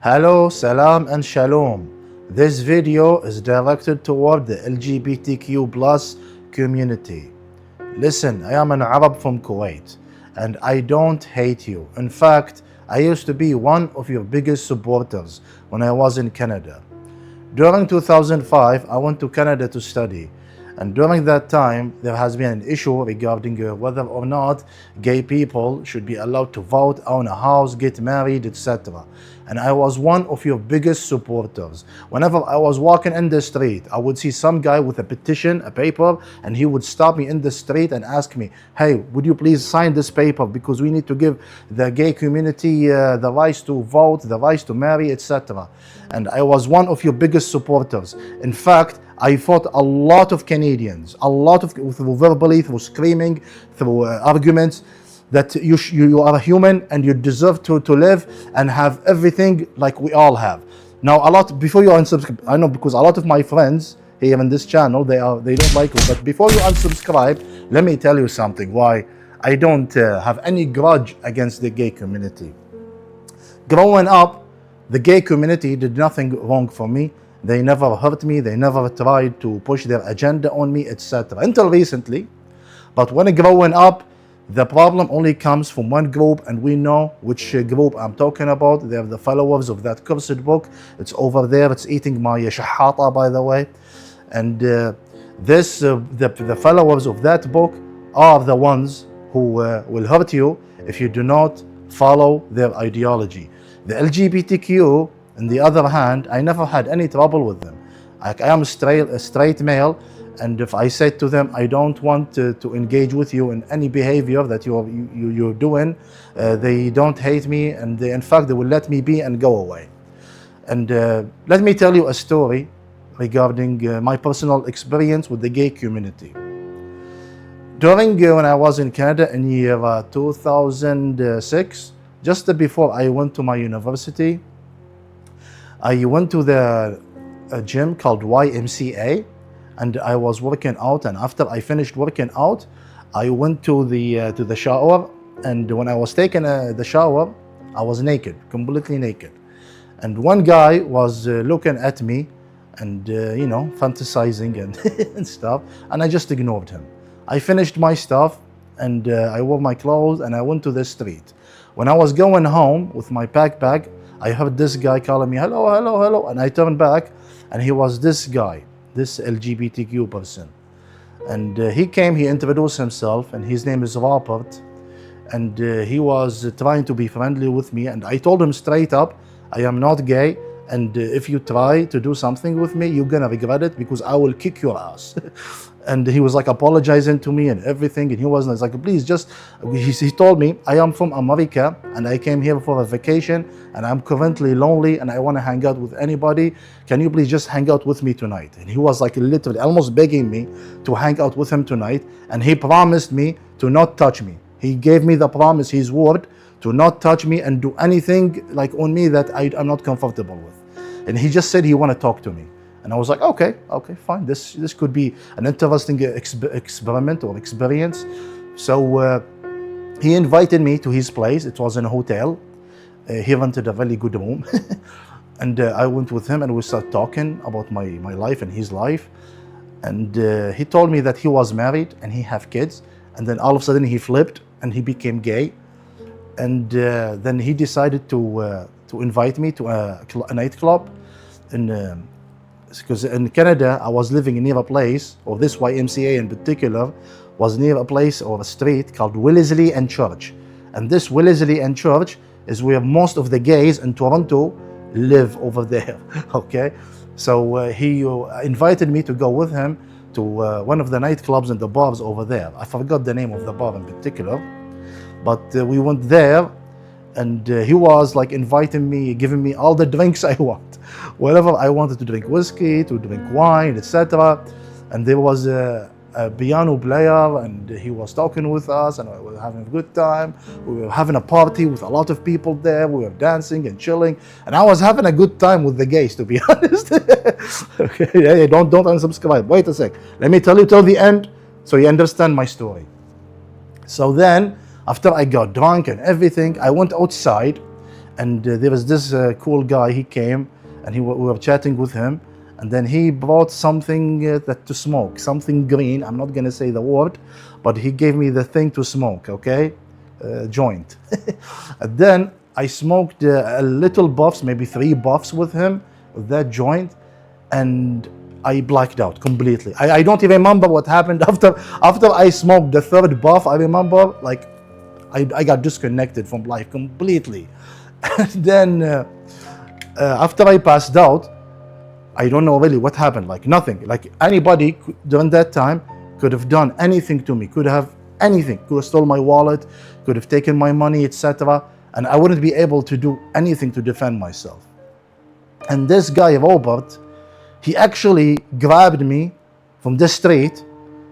Hello, salam and shalom. This video is directed toward the LGBTQ plus community. Listen, I am an Arab from Kuwait and I don't hate you. In fact, I used to be one of your biggest supporters when I was in Canada. During 2005, I went to Canada to study. And during that time, there has been an issue regarding whether or not gay people should be allowed to vote, own a house, get married, etc. And I was one of your biggest supporters. Whenever I was walking in the street, I would see some guy with a petition, a paper, and he would stop me in the street and ask me, hey, would you please sign this paper because we need to give the gay community the rights to vote, the rights to marry, etc. And I was one of your biggest supporters. In fact, I fought a lot of Canadians, through verbally, through screaming, through arguments, that you are human and you deserve to live and have everything like we all have. Now, before you unsubscribe, I know because a lot of my friends here in this channel, they don't like it. But before you unsubscribe, let me tell you something why I don't have any grudge against the gay community. Growing up, the gay community did nothing wrong for me. They never hurt me, they never tried to push their agenda on me, etc. Until recently. But when growing up, the problem only comes from one group, and we know which group I'm talking about. They're the followers of that cursed book. It's over there, it's eating my shahata, by the way. And the followers of that book are the ones who will hurt you if you do not follow their ideology. The LGBTQ, on the other hand, I never had any trouble with them. I am a straight male, and if I said to them, I don't want to engage with you in any behavior that you're doing, they don't hate me, and in fact, they will let me be and go away. And let me tell you a story regarding my personal experience with the gay community. During when I was in Canada in year 2006, just before I went to my university, I went to a gym called YMCA, and I was working out. And after I finished working out, I went to the shower. And when I was taking the shower, I was naked, completely naked. And one guy was looking at me and fantasizing and stuff. And I just ignored him. I finished my stuff and I wore my clothes and I went to the street. When I was going home with my backpack, I heard this guy calling me, hello, hello, hello. And I turned back and he was this guy, this LGBTQ person. And he came, he introduced himself, and his name is Robert. And he was trying to be friendly with me. And I told him straight up, I am not gay. And if you try to do something with me, you're gonna regret it because I will kick your ass. And he was like apologizing to me and everything. And he was like, please just, he told me, I am from America and I came here for a vacation and I'm currently lonely and I want to hang out with anybody. Can you please just hang out with me tonight? And he was like literally almost begging me to hang out with him tonight. And he promised me to not touch me. He gave me the promise, his word, to not touch me and do anything like on me that I'm not comfortable with. And he just said he want to talk to me. And I was like, okay, fine. This could be an interesting experiment or experience. So he invited me to his place. It was in a hotel. He rented a very good room. And I went with him and we started talking about my life and his life. And he told me that he was married and he have kids. And then all of a sudden he flipped and he became gay. And then he decided to invite me to a nightclub because in Canada, I was living near a place, or this YMCA in particular, was near a place or a street called Wellesley and Church. And this Wellesley and Church is where most of the gays in Toronto live over there, okay? So he invited me to go with him to one of the nightclubs and the bars over there. I forgot the name of the bar in particular, but we went there. And he was like inviting me, giving me all the drinks I want. Whatever I wanted to drink, whiskey, to drink wine, etc. And there was a piano player and he was talking with us and we were having a good time. We were having a party with a lot of people there. We were dancing and chilling. And I was having a good time with the gays, to be honest. Okay, yeah, don't unsubscribe. Wait a sec. Let me tell you till the end so you understand my story. So then, after I got drunk and everything, I went outside And there was this cool guy. He came, and we were chatting with him, and then he brought something that to smoke, something green. I'm not gonna say the word, but he gave me the thing to smoke. Okay, joint. And then I smoked a little puffs, maybe 3 puffs with him, with that joint, and I blacked out completely. I don't even remember what happened after I smoked the 3rd puff. I remember like I got disconnected from life completely. And then after I passed out, I don't know really what happened. Like nothing. Like anybody during that time could have done anything to me. Could have anything. Could have stolen my wallet. Could have taken my money, etc. And I wouldn't be able to do anything to defend myself. And this guy Robert, he actually grabbed me from the street.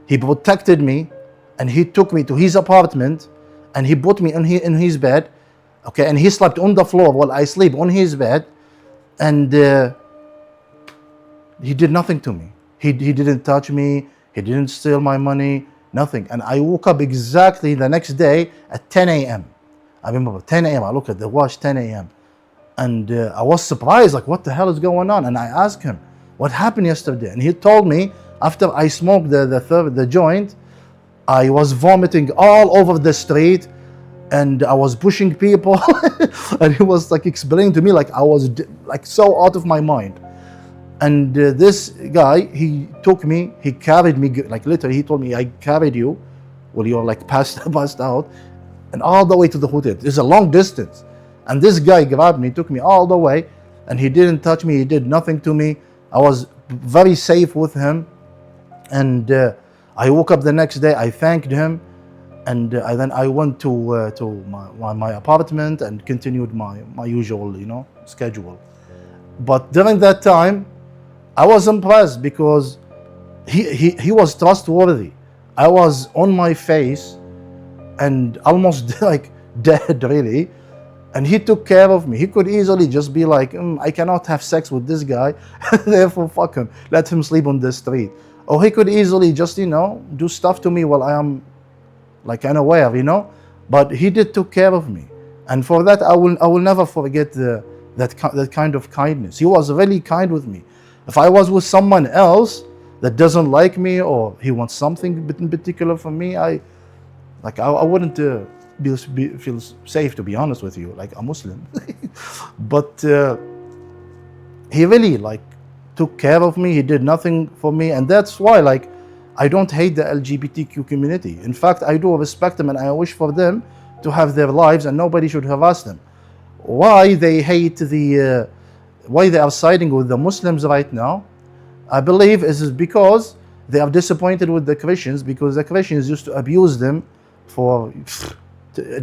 He protected me, and he took me to his apartment, and he put me in his bed. Okay, and he slept on the floor while I sleep on his bed, and he did nothing to me. He didn't touch me. He didn't steal my money. Nothing. And I woke up exactly the next day at 10 a.m. I remember 10 a.m. I look at the watch, 10 a.m. And I was surprised, like, what the hell is going on? And I asked him, what happened yesterday? And he told me after I smoked the joint, I was vomiting all over the street, and I was pushing people. And he was like explaining to me like I was like so out of my mind. And this guy, he took me, he carried me, like literally he told me, I carried you while you're like passed out, and all the way to the hotel. It's a long distance. And this guy grabbed me, took me all the way, and he didn't touch me, he did nothing to me. I was very safe with him. And I woke up the next day, I thanked him, and then I went to my apartment and continued my usual, schedule. But during that time, I was impressed because he was trustworthy. I was on my face and almost like dead, really. And he took care of me. He could easily just be like, I cannot have sex with this guy, therefore fuck him, let him sleep on the street. Or he could easily just, do stuff to me while I am like unaware, But he took care of me. And for that, I will never forget that kind of kindness. He was really kind with me. If I was with someone else that doesn't like me, or he wants something in particular from me, I wouldn't feel safe, to be honest with you, like a Muslim. But he really took care of me. He did nothing for me, and that's why I don't hate the LGBTQ community. In fact, I do respect them, and I wish for them to have their lives, and nobody should harass them. Why they hate why they are siding with the Muslims right now, I believe is because they are disappointed with the Christians, because the Christians used to abuse them for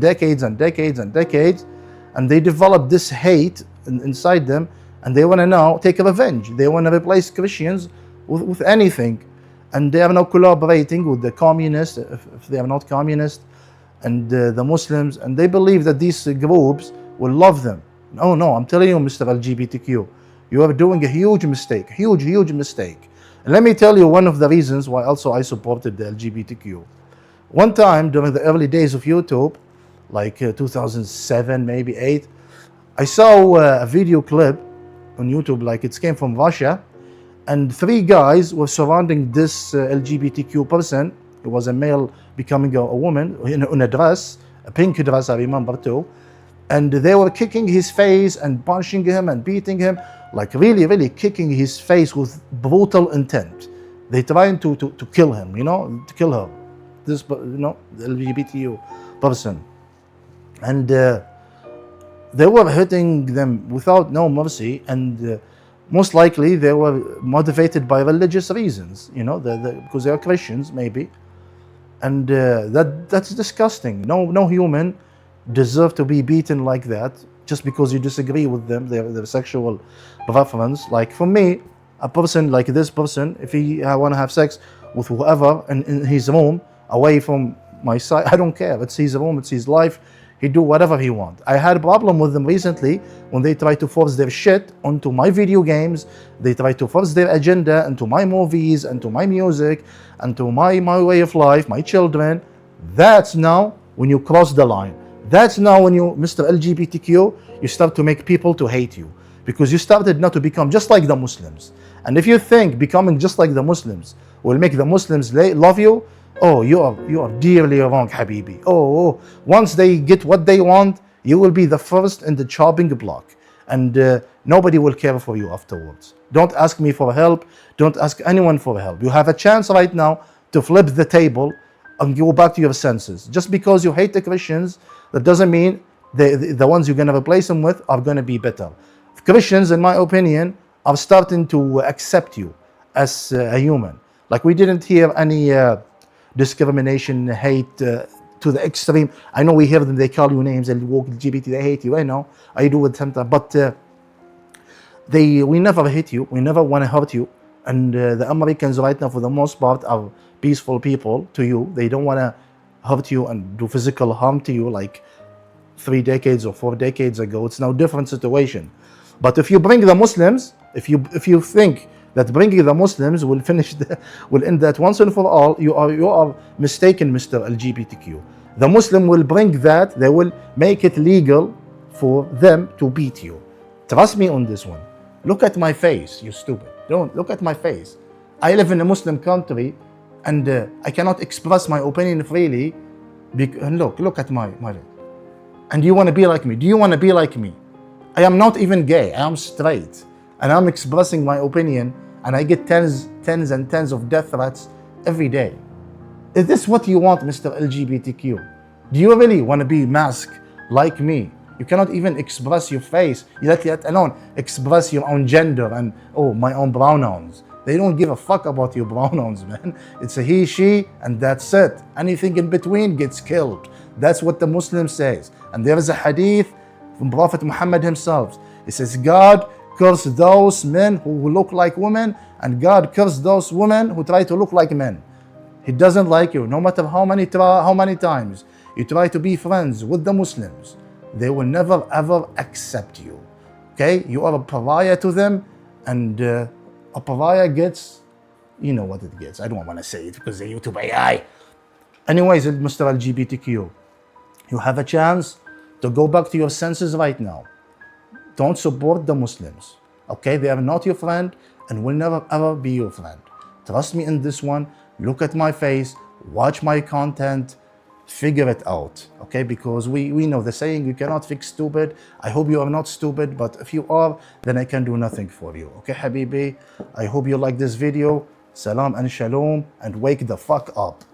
decades and decades and decades, and they developed this hate inside them, and they want to now take revenge. They want to replace Christians with anything, and they are now collaborating with the communists, if they are not communist, and the Muslims, and they believe that these groups will love them. No, I'm telling you, Mr. LGBTQ, you are doing a huge mistake, huge mistake. And let me tell you one of the reasons why also I supported the LGBTQ. One time during the early days of YouTube, like 2007, maybe 8, I saw a video clip on YouTube, like it came from Russia, and 3 guys were surrounding this LGBTQ person. It was a male becoming a woman in a dress, a pink dress, I remember too. And they were kicking his face and punching him and beating him, like really kicking his face with brutal intent. They trying to kill him, to kill her, this, the LGBTQ person. And they were hitting them without no mercy, and most likely they were motivated by religious reasons, because they are Christians maybe. And that's disgusting. No human deserve to be beaten like that just because you disagree with them, their sexual preference. Like for me, a person like this person, if he want to have sex with whoever in his room, away from my side, I don't care. It's his room, it's his life. He do whatever he wants. I had a problem with them recently when they try to force their shit onto my video games. They try to force their agenda into my movies, into my music, into my way of life, my children. That's now when you cross the line. That's now when you, Mr. LGBTQ, you start to make people to hate you because you started not to become just like the Muslims. And if you think becoming just like the Muslims will make the Muslims love you, oh, you are dearly wrong, Habibi. Once they get what they want, you will be the first in the chopping block, and nobody will care for you afterwards. Don't ask me for help. Don't ask anyone for help. You have a chance right now to flip the table and go back to your senses. Just because you hate the Christians, that doesn't mean the ones you're going to replace them with are going to be better. Christians, in my opinion, are starting to accept you as a human. Like, we didn't hear any discrimination, hate to the extreme. I know we hear them, they call you names, LGBT, they hate you. I know, I do it sometimes, but we never hate you. We never want to hurt you. And the Americans right now, for the most part, are peaceful people to you. They don't want to hurt you and do physical harm to you like 3 decades or 4 decades ago. It's now a different situation. But if you bring the Muslims, if you think that bringing the Muslims will will end that once and for all, you are mistaken, Mr. LGBTQ. The Muslim will bring that. They will make it legal for them to beat you. Trust me on this one. Look at my face, you stupid. Don't look at my face. I live in a Muslim country, and I cannot express my opinion freely. Look at my. And do you want to be like me? Do you want to be like me? I am not even gay. I am straight, and I'm expressing my opinion, and I get tens and tens of death threats every day. Is this what you want, Mr. LGBTQ? Do you really want to be masked like me? You cannot even express your face, let alone express your own gender and my own pronouns. They don't give a fuck about your pronouns, man. It's a he, she, and that's it. Anything in between gets killed. That's what the Muslim says. And there is a hadith from Prophet Muhammad himself. It says, God curse those men who look like women, and God curse those women who try to look like men. He doesn't like you. No matter how many times you try to be friends with the Muslims, they will never ever accept you. Okay? You are a pariah to them, and a pariah gets, you know what it gets. I don't want to say it because the YouTube AI. Anyways, Mr. LGBTQ, you have a chance to go back to your senses right now. Don't support the Muslims. Okay? They are not your friend and will never ever be your friend. Trust me in this one. Look at my face. Watch my content. Figure it out, okay? Because we know the saying, you cannot fix stupid. I hope you are not stupid, but if you are, then I can do nothing for you, okay, Habibi? I hope you like this video. Salam and shalom, and wake the fuck up.